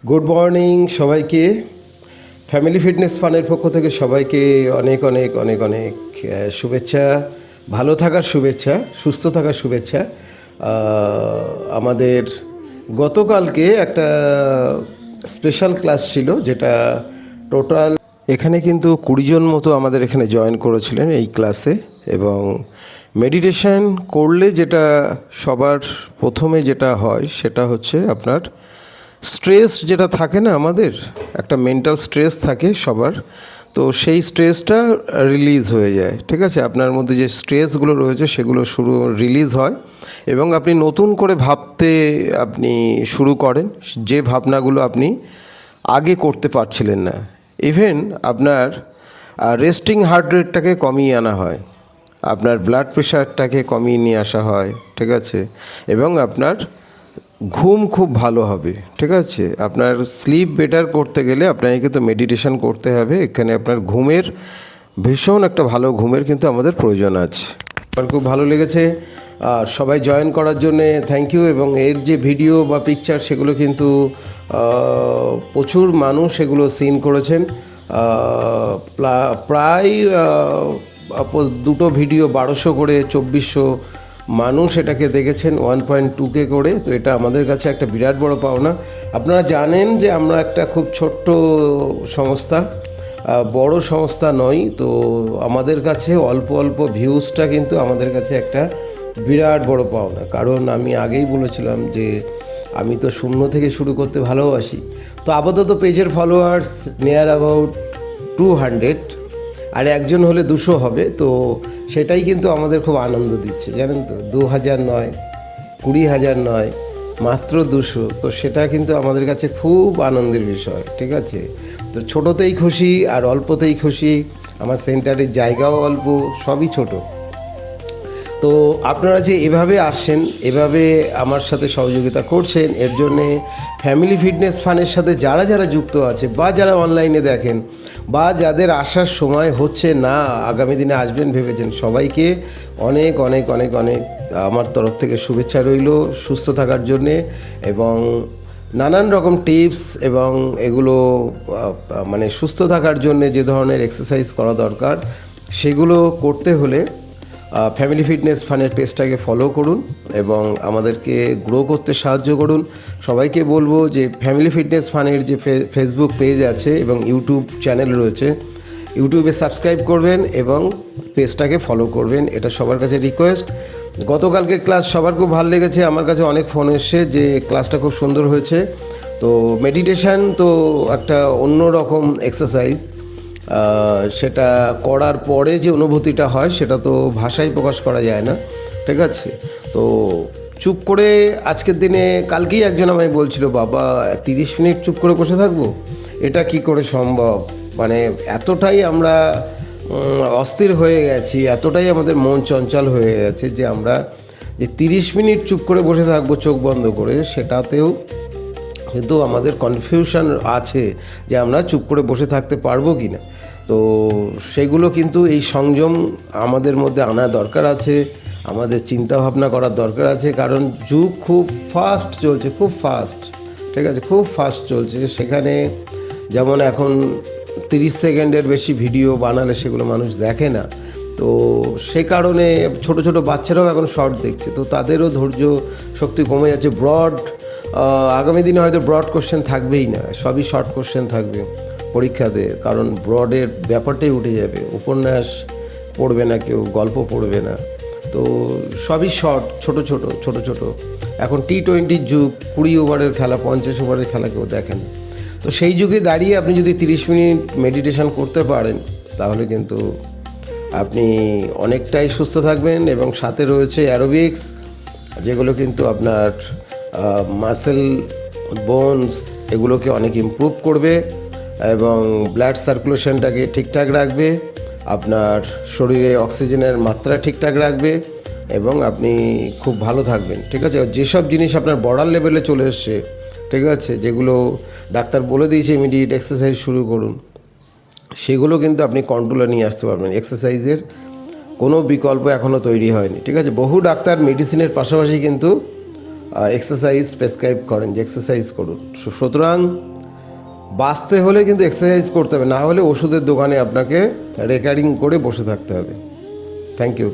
Good morning সবাইকে। Family fitness ফানের পক্ষ থেকে সবাইকে অনেক অনেক অনেক অনেক শুভেচ্ছা, ভালো থাকার শুভেচ্ছা, সুস্থ থাকার শুভেচ্ছা। আমাদের গতকালকে একটা স্পেশাল ক্লাস ছিল, যেটা টোটাল এখানে কিন্তু 20 জন মতো আমাদের এখানে জয়েন করেছিলেন এই ক্লাসে। এবং মেডিটেশন করলে যেটা সবার প্রথমে যেটা হয় সেটা হচ্ছে আপনার স্ট্রেস যেটা থাকে না, আমাদের একটা মেন্টাল স্ট্রেস থাকে সবার, তো সেই স্ট্রেসটা রিলিজ হয়ে যায়। ঠিক আছে, আপনার মধ্যে যে স্ট্রেসগুলো রয়েছে সেগুলো রিলিজ হয় এবং আপনি নতুন করে ভাবতে শুরু করেন, যে ভাবনাগুলো আপনি আগে করতে পারছিলেন না। ইভেন আপনার রেস্টিং হার্ট রেটটাকে কমিয়ে আনা হয়, আপনার ব্লাড প্রেশারটাকে কমিয়ে নিয়ে আসা হয়। ঠিক আছে, এবং আপনার ঘুম খুব ভালো হবে। ঠিক আছে, আপনার স্লিপ বেটার করতে গেলে আপনাকে কিন্তু মেডিটেশন করতে হবে। এখানে আপনার ঘুমের ভীষণ একটা ভালো ঘুমের কিন্তু আমাদের প্রয়োজন আছে। আমার খুব ভালো লেগেছে, সবাই জয়েন করার জন্যে থ্যাংক ইউ। এবং এর যে ভিডিও বা পিকচার সেগুলো কিন্তু প্রচুর মানুষ এগুলো সিন করেছেন। প্রায় দুটো ভিডিও 1200 করে 2400 মানুষ এটাকে দেখেছেন, 1.2K করে। তো এটা আমাদের কাছে একটা বিরাট বড় পাওনা। আপনারা জানেন যে আমরা একটা খুব ছোট্ট সংস্থা, বড় সংস্থা নয়, তো আমাদের কাছে অল্প অল্প ভিউজটা কিন্তু আমাদের কাছে একটা বিরাট বড় পাওনা। কারণ আমি আগেই বলেছিলাম যে আমি তো শূন্য থেকে শুরু করতে ভালোবাসি। তো আপাতত পেজের ফলোয়ার্স নিয়ার অ্যাবাউট 200, আর একজন হলে 200 হবে। তো সেটাই কিন্তু আমাদের খুব আনন্দ দিচ্ছে, জানেন তো। 2000 নয়, 20,000 নয়, মাত্র 200। তো সেটা কিন্তু আমাদের কাছে খুব আনন্দের বিষয়। ঠিক আছে, তো ছোটোতেই খুশি আর অল্পতেই খুশি। আমার সেন্টারের জায়গাও অল্প, সবই ছোট। তো আপনারা যে এভাবে আসছেন, এভাবে আমার সাথে সহযোগিতা করছেন, এর জন্যে ফ্যামিলি ফিটনেস ফানের সাথে যারা যারা যুক্ত আছে বা যারা অনলাইনে দেখেন বা যাদের আসার সময় হচ্ছে না, আগামী দিনে আসবেন ভেবেছেন, সবাইকে অনেক অনেক অনেক অনেক আমার তরফ থেকে শুভেচ্ছা রইল সুস্থ থাকার জন্যে। এবং নানান রকম টিপস এবং এগুলো মানে সুস্থ থাকার জন্যে যে ধরনের এক্সারসাইজ করা দরকার সেগুলো করতে হলে ফ্যামিলি ফিটনেস ফানের পেজটাকে ফলো করুন এবং আমাদেরকে গ্রো করতে সাহায্য করুন। সবাইকে বলবো যে ফ্যামিলি ফিটনেস ফানের যে ফেসবুক পেজ আছে এবং ইউটিউব চ্যানেল রয়েছে, ইউটিউবে সাবস্ক্রাইব করবেন এবং পেজটাকে ফলো করবেন, এটা সবার কাছে রিকোয়েস্ট। গতকালকে ক্লাস সবার খুব ভালো লেগেছে, আমার কাছে অনেক ফোন এসছে যে ক্লাসটা খুব সুন্দর হয়েছে। তো মেডিটেশন তো একটা অন্য রকম এক্সারসাইজ, সেটা করার পরে যে অনুভূতিটা হয় সেটা তো ভাষায় প্রকাশ করা যায় না। ঠিক আছে, তো চুপ করে আজকের দিনে, কালকেই একজন আমায় বলছিল, বাবা 30 মিনিট চুপ করে বসে থাকবো, এটা কি করে সম্ভব? মানে এতটাই আমরা অস্থির হয়ে গেছি, এতটাই আমাদের মন চঞ্চল হয়ে গেছে যে আমরা যে 30 মিনিট চুপ করে বসে থাকবো চোখ বন্ধ করে, সেটাতেও কিন্তু আমাদের কনফিউশন আছে যে আমরা চুপ করে বসে থাকতে পারবো কি না। তো সেগুলো কিন্তু এই সংযম আমাদের মধ্যে আনা দরকার আছে, আমাদের চিন্তা ভাবনা করার দরকার আছে। কারণ যুগ খুব ফাস্ট চলছে, খুব ফাস্ট। ঠিক আছে, খুব ফাস্ট চলছে। সেখানে যেমন এখন 30 সেকেন্ডের বেশি ভিডিও বানালে সেগুলো মানুষ দেখে না। তো সে কারণে ছোট ছোট বাচ্চারাও এখন শর্ট দেখছে, তো তাদেরও ধৈর্য শক্তি কমে যাচ্ছে। আগামী দিনে হয়তো ব্রড কোশ্চেন থাকবেই না, সবই শর্ট কোশ্চেন থাকবে পরীক্ষাতে। কারণ ব্রডের ব্যাপারটাই উঠে যাবে, উপন্যাস পড়বে না কেউ, গল্প পড়বে না, তো সবই শর্ট, ছোট ছোট ছোট ছোট। এখন T20 যুগ, 20 ওভারের খেলা, 50 ওভারের খেলা কেউ দেখেন। তো সেই যুগে দাঁড়িয়ে আপনি যদি 30 মিনিট মেডিটেশন করতে পারেন তাহলে কিন্তু আপনি অনেকটাই সুস্থ থাকবেন। এবং সাথে রয়েছে অ্যারোবিক্স, যেগুলো কিন্তু আপনার মাসেল, বোনস এগুলোকে অনেক ইমপ্রুভ করবে এবং ব্লাড সার্কুলেশনটাকে ঠিকঠাক রাখবে, আপনার শরীরে অক্সিজেনের মাত্রা ঠিকঠাক রাখবে এবং আপনি খুব ভালো থাকবেন। ঠিক আছে, যেসব জিনিস আপনার বর্ডার লেভেলে চলে এসছে, ঠিক আছে, যেগুলো ডাক্তার বলে দিয়েছে ইমিডিয়েট এক্সারসাইজ শুরু করুন, সেগুলো কিন্তু আপনি কন্ট্রোলে নিয়ে আসতে পারবেন। এক্সারসাইজের কোনো বিকল্প এখনও তৈরি হয়নি। ঠিক আছে, বহু ডাক্তার মেডিসিনের পাশাপাশি কিন্তু এক্সারসাইজ প্রেসক্রাইব করেন যে এক্সারসাইজ করুন। সুতরাং বাঁচতে হলে কিন্তু এক্সারসাইজ করতে হবে, না হলে ওষুধের দোকানে আপনাকে রেকারিং করে বসে থাকতে হবে। Thank you.